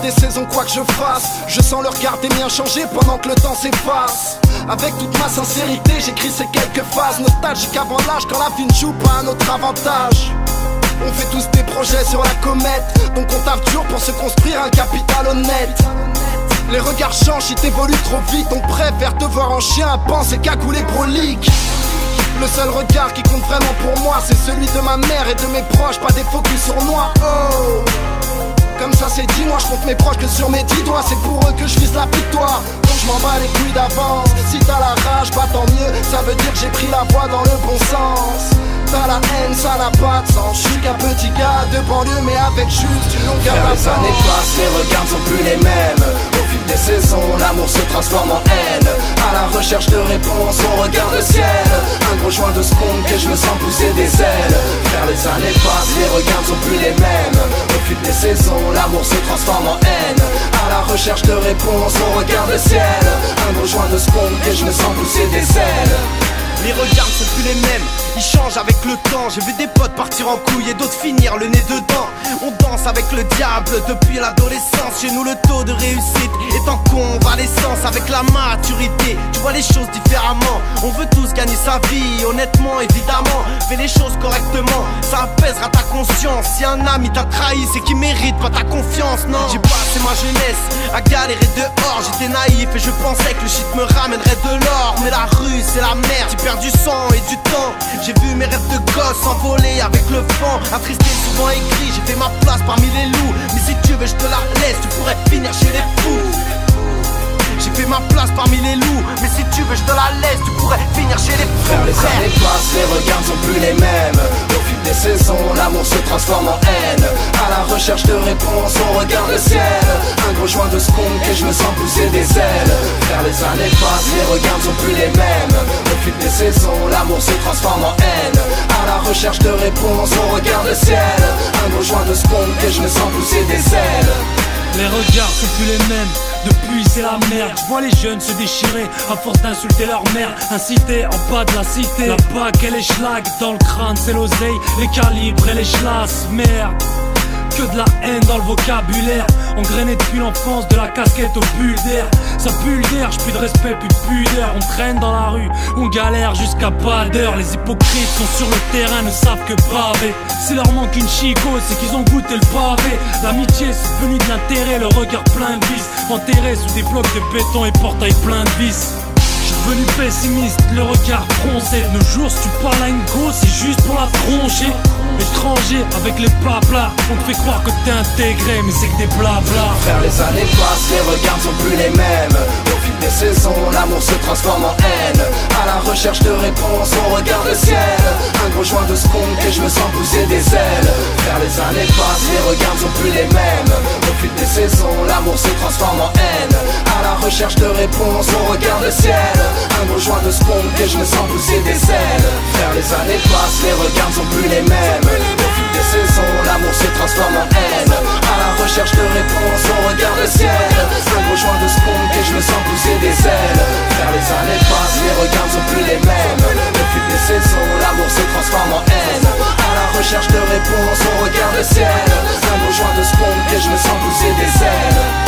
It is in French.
des saisons quoi que je fasse. Je sens le regard des miens changer pendant que le temps s'efface. Avec toute ma sincérité j'écris ces quelques phases nostalgiques avant l'âge, quand la vie ne joue pas à notre avantage. On fait tous des projets sur la comète, donc on tape dur pour se construire un capital honnête. Les regards changent si t'évolues trop vite. On préfère te voir en chien à penser qu'à couler prolique. Le seul regard qui compte vraiment pour moi, c'est celui de ma mère et de mes proches, pas des focus sur moi. Oh, comme ça c'est dit, moi je compte mes proches que sur mes 10 doigts. C'est pour eux que je vise la victoire, donc je m'en bats les couilles d'avance. Si t'as la rage, bah tant mieux, ça veut dire que j'ai pris la voie dans le bon sens. T'as la haine, ça n'a pas de sens. Je suis qu'un petit gars de banlieue, mais avec juste une longueur d'avance. Les années passent, les regards ne sont plus les mêmes. Au fil des saisons, l'amour se transforme en haine. À la recherche de réponses, on regarde le ciel. Un gros joint de secondes que je me sens pousser des ailes. Frère, les années passent, les regards ne sont plus les mêmes. Au fil des saisons, l'amour se transforme en haine. À la recherche de réponses, on regarde le ciel. Un gros joint de secondes que je me sens pousser des ailes. Les regards ne sont plus les mêmes, ils changent avec le temps. J'ai vu des potes partir en couille et d'autres finir le nez dedans. On danse avec le diable depuis l'adolescence. Chez nous le taux de réussite est en convalescence. Avec la maturité, tu vois les choses différemment. On veut tous gagner sa vie, honnêtement évidemment. Fais les choses correctement, ça apaisera ta conscience. Si un ami t'a trahi, c'est qu'il mérite pas ta confiance, non. J'ai passé ma jeunesse à galérer dehors. J'étais naïf et je pensais que le shit me ramènerait de l'or. Mais la rue c'est la merde, j'ai perdu du sang et du temps. J'ai vu mes rêves de gosse s'envoler avec le vent. Attristé, souvent écrit, j'ai fait ma place parmi les loups. Mais si tu veux je te la laisse, tu pourrais finir chez les fous. J'ai fait ma place parmi les loups, mais si tu veux je te la laisse, tu pourrais finir chez les fous. Les années passent, les regards ne sont plus les mêmes. Au fil des saisons, l'amour se transforme en haine. À la recherche de réponses, on regarde le ciel. Un gros joint de secondes que je me sens pousser des ailes. Frère, les années passent, les regards ne sont plus les mêmes. Au fil des saisons, l'amour se transforme en haine. À la recherche de réponses, on regarde le ciel. Un gros joint de secondes que je me sens pousser des ailes. Les regards sont plus les mêmes, depuis c'est la merde. Je vois les jeunes se déchirer à force d'insulter leur mère. Incité en bas de la cité, la bague et les schlag. Dans le crâne c'est l'oseille, les calibres et les chlasses. Merde, que de la haine dans le vocabulaire. Engrainé depuis l'enfance, de la casquette au pull d'air. Ça pue d'air, j'ai plus de respect, plus de pudeur. On traîne dans la rue, on galère jusqu'à pas d'heure. Les hypocrites sont sur le terrain, ne savent que baver. S'il leur manque une chico, c'est qu'ils ont goûté le pavé. L'amitié c'est devenu de l'intérêt, le regard plein de vices. Enterré sous des blocs de béton et portails plein de vis. Je suis devenu pessimiste, le regard froncé. De nos jours, si tu parles à une go, c'est juste pour la troncher. Étranger, avec les blabla, on te fait croire que t'es intégré, mais c'est que des blabla. Frère, les années passent, les regards ne sont plus les mêmes. Au fil des saisons, l'amour se transforme en haine. À la recherche de réponses, on regarde le ciel. Un gros joint de secondes que je me sens pousser des ailes. Frère, les années passent, les regards ne sont plus les mêmes. Au fil des saisons, l'amour se transforme en haine. À la recherche de réponses, on regarde le ciel. Un gros joint de secondes que je me sens pousser des ailes. Frère, les années passent, les regards ne sont plus les mêmes. Au fil des saisons, l'amour se transforme en haine. À la recherche de réponses, on regarde le ciel. Un gros joint de secondes que je me sens pousser des ailes. Frère, les années passent, les regards ne sont plus les mêmes. Au fil des saisons, l'amour se transforme en haine. À la recherche de réponses, on regarde le ciel. Un gros joint de secondes que je me sens pousser des ailes.